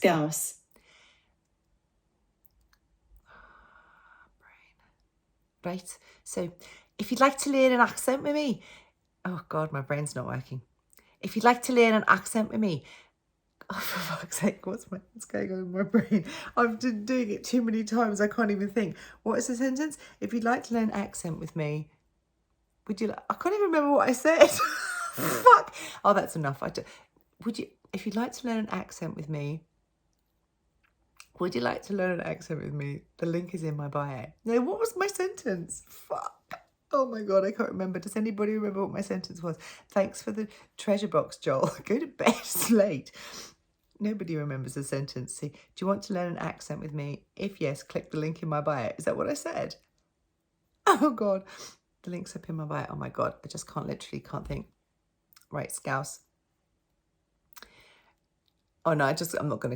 Scouse. Right, so if you'd like to learn an accent with me, oh God, my brain's not working. If you'd like to learn an accent with me, oh, for fuck's sake, what's going on in my brain? I've been doing it too many times, I can't even think. What is the sentence? If you'd like to learn an accent with me, would you like, I can't even remember what I said. Fuck. Oh, that's enough. If you'd like to learn an accent with me, would you like to learn an accent with me? The link is in my bio. No, what was my sentence? Fuck. Oh my God, I can't remember. Does anybody remember what my sentence was? Thanks for the treasure box, Joel. Go to bed, it's late. Nobody remembers the sentence. See, do you want to learn an accent with me? If yes, click the link in my bio. Is that what I said? Oh God, the link's up in my bio. Oh my God, I just can't think. Right, Scouse. Oh no, I'm not going to